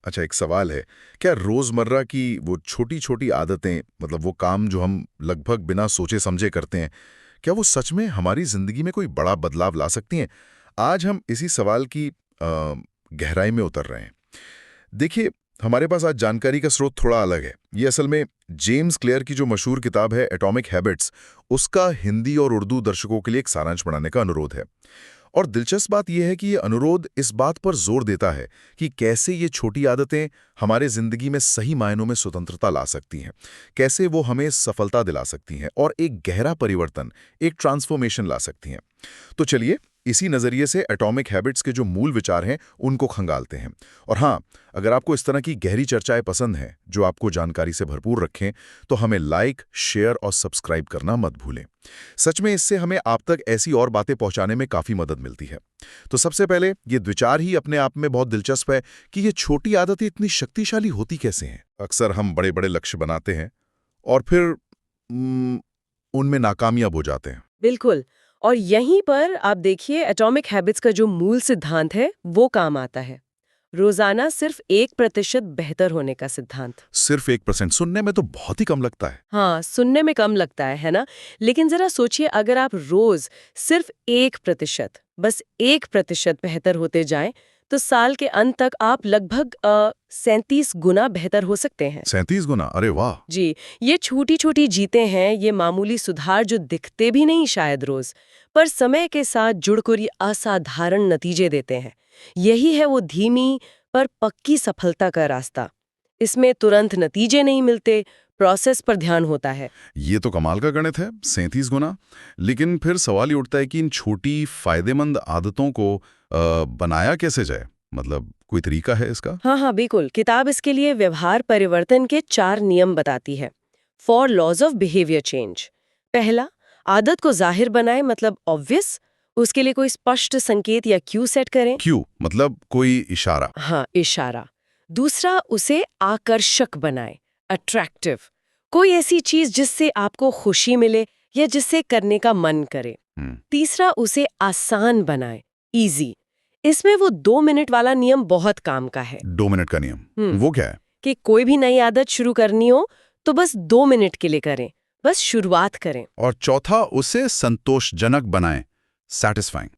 अच्छा, एक सवाल है। क्या रोजमर्रा की वो छोटी-छोटी आदतें, मतलब वो काम जो हम लगभग बिना सोचे समझे करते हैं, क्या वो सच में हमारी जिंदगी में कोई बड़ा बदलाव ला सकती हैं? आज हम इसी सवाल की गहराई में उतर रहे हैं। देखिए, हमारे पास आज जानकारी का स्रोत थोड़ा अलग है। ये असल में जेम्स क्लियर की जो मशहूर किताब है एटॉमिक हैबिट्स, उसका हिंदी और उर्दू दर्शकों के लिए एक सारांश बनाने का अनुरोध है। और दिलचस्प बात यह है कि ये अनुरोध इस बात पर जोर देता है कि कैसे ये छोटी आदतें हमारे जिंदगी में सही मायनों में स्वतंत्रता ला सकती हैं, कैसे वो हमें सफलता दिला सकती हैं और एक गहरा परिवर्तन, एक ट्रांसफॉर्मेशन ला सकती हैं। तो चलिए, इसी नजरिए से एटॉमिक हैबिट्स के जो मूल विचार हैं उनको खंगालते हैं। और हाँ, अगर आपको इस तरह की गहरी चर्चाएं पसंद हैं जो आपको जानकारी से भरपूर रखें, तो हमें लाइक, शेयर और सब्सक्राइब करना मत भूलें। सच में इससे हमें आप तक ऐसी और बातें पहुंचाने में काफी मदद मिलती है। तो सबसे पहले ये विचार ही अपने आप में बहुत दिलचस्प है कि ये छोटी आदतें इतनी शक्तिशाली होती कैसे हैं। अक्सर हम बड़े बड़े लक्ष्य बनाते हैं और फिर उनमें नाकामयाब हो जाते हैं। बिल्कुल। और यहीं पर आप देखिए एटॉमिक हैबिट्स का जो मूल सिद्धांत है वो काम आता है। रोजाना सिर्फ 1% बेहतर होने का सिद्धांत। सिर्फ 1% सुनने में तो बहुत ही कम लगता है। हाँ, सुनने में कम लगता है ना? लेकिन जरा सोचिए, अगर आप रोज सिर्फ 1%, बस 1% बेहतर होते जाएं, तो साल के अंत तक आप लगभग 37 गुना बेहतर हो सकते हैं। 37 गुना, अरे वाह। जी, ये छोटी-छोटी जीतें हैं, ये मामूली सुधार जो दिखते भी नहीं शायद रोज, पर समय के साथ जुड़कर ये असाधारण नतीजे देते हैं। यही है वो धीमी पर पक्की सफलता का रास्ता। इसमें तुरंत नतीजे नहीं मिलते, प्रोसेस पर ध्यान होता है। ये तो कमाल का गणित है, 37 गुना। लेकिन फिर सवाल ये उठता है कि इन छोटी फायदेमंद आदतों को बनाया कैसे जाए? मतलब कोई तरीका है इसका? हाँ हाँ, बिल्कुल। किताब इसके लिए व्यवहार परिवर्तन के 4 नियम बताती है। Four laws of behaviour change. पहला, आदत को जाहिर बनाए, मतलब ऑब्वियस। उसके लिए कोई स्पष्ट संकेत या क्यू सेट करें। क्यों? मतलब कोई इशारा? हाँ, इशारा। दूसरा, उसे आकर्षक बनाए, अट्रैक्टिव। कोई ऐसी चीज जिससे आपको खुशी मिले या जिससे करने का मन करे। हम्म। तीसरा, उसे आसान बनाए, इजी। इसमें वो 2 मिनट वाला नियम बहुत काम का है। 2 मिनट का नियम? हम्म वो क्या है? कि कोई भी नई आदत शुरू करनी हो तो बस 2 मिनट के लिए करें, बस शुरुआत करें। और चौथा, उसे संतोषजनक बनाएं, सेटिस्फाइंग।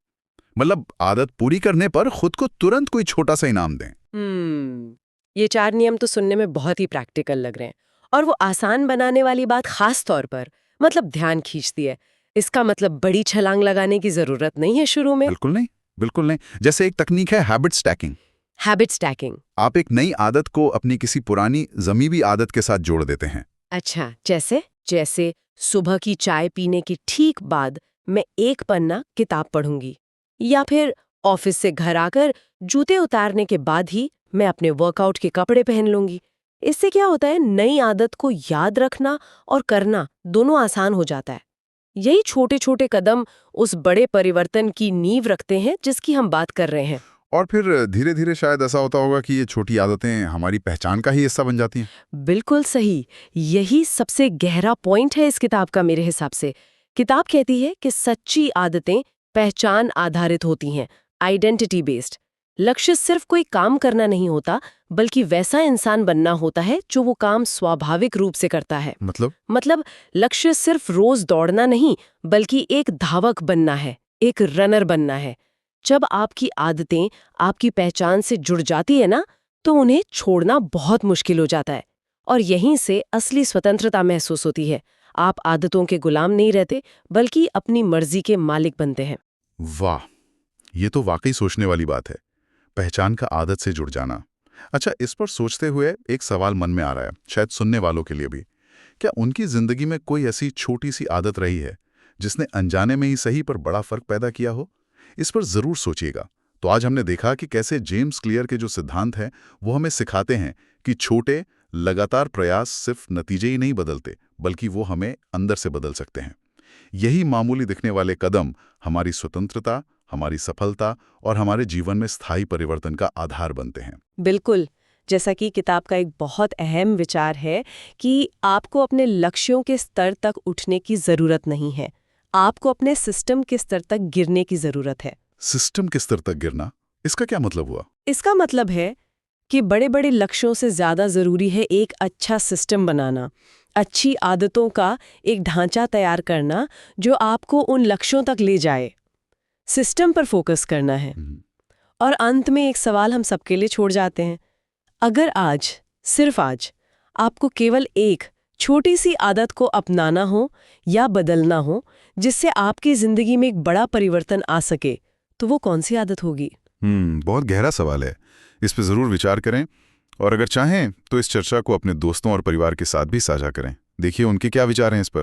मतलब आदत पूरी करने पर खुद को तुरंत कोई छोटा सा इनाम दें। ये 4 नियम तो सुनने में बहुत ही प्रैक्टिकल लग रहे हैं। और वो आसान बनाने वाली बात खास तौर पर मतलब ध्यान खींचती है। इसका मतलब बड़ी छलांग लगाने की जरूरत नहीं है शुरू में। बिल्कुल नहीं, बिल्कुल नहीं। जैसे एक तकनीक है हैबिट स्टैकिंग। Habit stacking. आप एक नई आदत को अपनी किसी पुरानी जमी हुई आदत के साथ जोड़ देते हैं। अच्छा, जैसे जैसे सुबह की चाय पीने के ठीक बाद मैं एक पन्ना किताब पढ़ूंगी, या फिर ऑफिस से घर आकर जूते उतारने के बाद ही मैं अपने वर्कआउट के कपड़े पहन लूंगी। इससे क्या होता है, नई आदत को याद रखना और करना दोनों आसान हो जाता है। यही छोटे छोटे कदम उस बड़े परिवर्तन की नींव रखते हैं जिसकी हम बात कर रहे हैं। और फिर धीरे धीरे शायद ऐसा होता होगा कि ये छोटी आदतें हमारी पहचान का ही हिस्सा बन जाती हैं। बिल्कुल सही। यही सबसे गहरा पॉइंट है इस किताब का मेरे हिसाब से। किताब कहती है कि सच्ची आदतें पहचान आधारित होती हैं, आइडेंटिटी बेस्ड। लक्ष्य सिर्फ कोई काम करना नहीं होता, बल्कि वैसा इंसान बनना होता है जो वो काम स्वाभाविक रूप से करता है। मतलब लक्ष्य सिर्फ रोज दौड़ना नहीं, बल्कि एक धावक बनना है, एक रनर बनना है। जब आपकी आदतें आपकी पहचान से जुड़ जाती है ना, तो उन्हें छोड़ना बहुत मुश्किल हो जाता है। और यहीं से असली स्वतंत्रता महसूस होती है। आप आदतों के गुलाम नहीं रहते, बल्कि अपनी मर्जी के मालिक बनते हैं। वाह, ये तो वाकई सोचने वाली बात है। पहचान का आदत से जुड़ जाना। अच्छा, इस पर सोचते हुए एक सवाल मन में आ रहा है, शायद सुनने वालों के लिए भी। क्या उनकी जिंदगी में कोई ऐसी छोटी सी आदत रही है जिसने अनजाने में ही सही पर बड़ा फर्क पैदा किया हो? इस पर जरूर सोचिएगा। तो आज हमने देखा कि कैसे जेम्स क्लियर के जो सिद्धांत हैं वो हमें सिखाते हैं कि छोटे लगातार प्रयास सिर्फ नतीजे ही नहीं बदलते, बल्कि वो हमें अंदर से बदल सकते हैं। यही मामूली दिखने वाले कदम हमारी स्वतंत्रता, हमारी सफलता और हमारे जीवन में स्थायी परिवर्तन का आधार बनते हैं। बिल्कुल। जैसा कि किताब का एक बहुत अहम विचार है कि आपको अपने लक्ष्यों के स्तर तक उठने की जरूरत नहीं है, आपको अपने सिस्टम के स्तर तक गिरने की जरूरत है। सिस्टम के स्तर तक गिरना, इसका क्या मतलब हुआ? इसका मतलब है कि बड़े बड़े लक्ष्यों से ज़्यादा ज़रूरी है एक अच्छा सिस्टम बनाना, अच्छी आदतों का एक ढांचा तैयार करना जो आपको उन लक्ष्यों तक ले जाए। सिस्टम पर फोकस करना है। और अंत में एक सवाल हम सबके लिए छोड़ जाते हैं। अगर आज, सिर्फ आज, आपको केवल एक छोटी सी आदत को अपनाना हो या बदलना हो जिससे आपकी जिंदगी में एक बड़ा परिवर्तन आ सके, तो वो कौन सी आदत होगी? बहुत गहरा सवाल है। इस पे जरूर विचार करें और अगर चाहें तो इस चर्चा को अपने दोस्तों और परिवार के साथ भी साझा करें। देखिए उनके क्या विचार हैं इस पर।